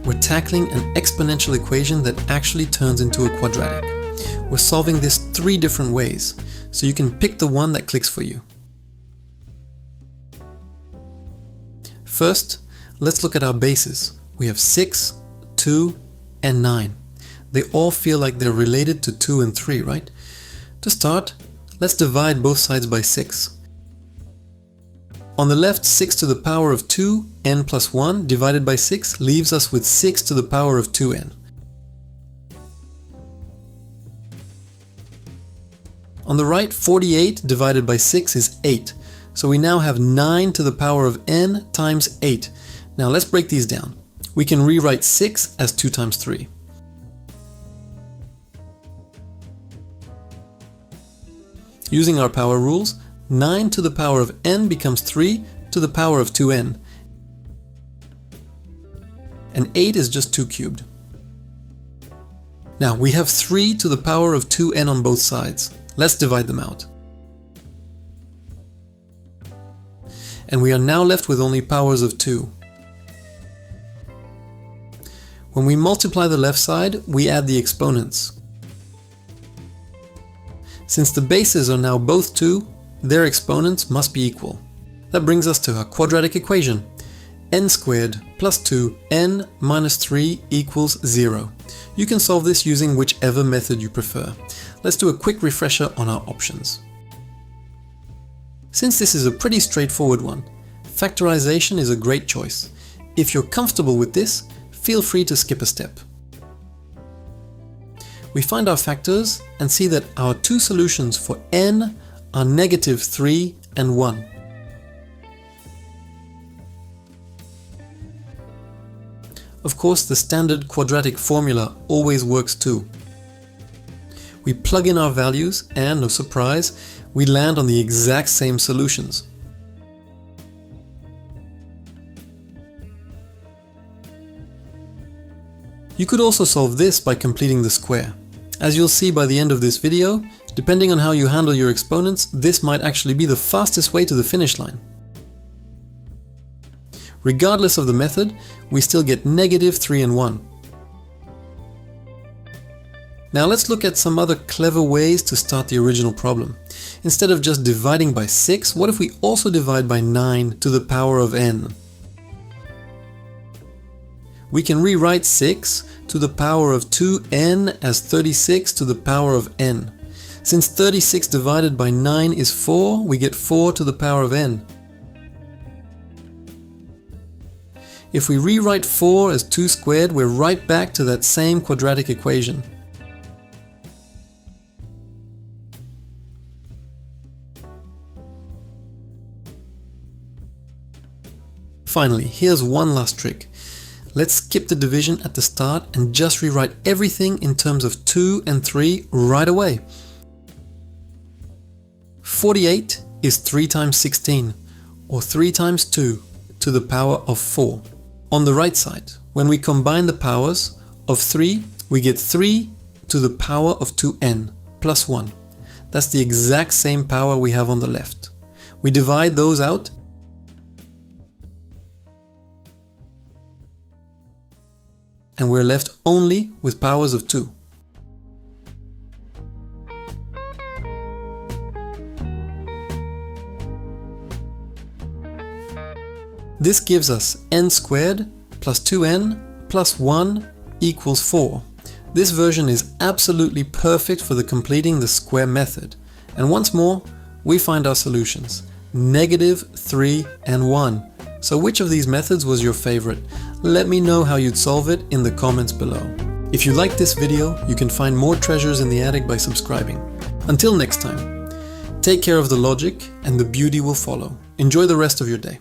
we're tackling an exponential equation that actually turns into a quadratic. We're solving this 3 different ways, so you can pick the one that clicks for you. First, let's look at our bases. We have 6, 2, and 9. They all feel like they're related to 2 and 3, right? To start, let's divide both sides by 6. On the left, 6 to the power of 2, n plus 1 divided by 6 leaves us with 6 to the power of 2n. On the right, 48 divided by 6 is 8, so we now have 9 to the power of n times 8. Now let's break these down. We can rewrite 6 as 2 times 3. Using our power rules, 9 to the power of n becomes 3 to the power of 2n. And 8 is just 2 cubed. Now we have 3 to the power of 2n on both sides. Let's divide them out. And we are now left with only powers of 2. When we multiply the left side, we add the exponents. Since the bases are now both 2, their exponents must be equal. That brings us to our quadratic equation. N squared plus 2n minus 3 equals 0. You can solve this using whichever method you prefer. Let's do a quick refresher on our options. Since this is a pretty straightforward one, factorization is a great choice. If you're comfortable with this, feel free to skip a step. We find our factors and see that our 2 solutions for n are negative 3 and 1. Of course, the standard quadratic formula always works too. We plug in our values and, no surprise, we land on the exact same solutions. You could also solve this by completing the square. As you'll see by the end of this video, depending on how you handle your exponents, this might actually be the fastest way to the finish line. Regardless of the method, we still get negative 3 and 1. Now let's look at some other clever ways to start the original problem. Instead of just dividing by 6, what if we also divide by 9 to the power of n? We can rewrite 6 to the power of 2n as 36 to the power of n. Since 36 divided by 9 is 4, we get 4 to the power of n. If we rewrite 4 as 2 squared, we're right back to that same quadratic equation. Finally, here's one last trick. Let's skip the division at the start and just rewrite everything in terms of 2 and 3 right away. 48 is 3 times 16, or 3 times 2 to the power of 4. On the right side, when we combine the powers of 3, we get 3 to the power of 2n plus 1. That's the exact same power we have on the left. We divide those out and we're left only with powers of 2. This gives us n squared plus 2n plus 1 equals 4. This version is absolutely perfect for the completing the square method. And once more, we find our solutions. Negative 3 and 1. So which of these methods was your favorite? Let me know how you'd solve it in the comments below. If you liked this video, you can find more treasures in the attic by subscribing. Until next time, take care of the logic and the beauty will follow. Enjoy the rest of your day.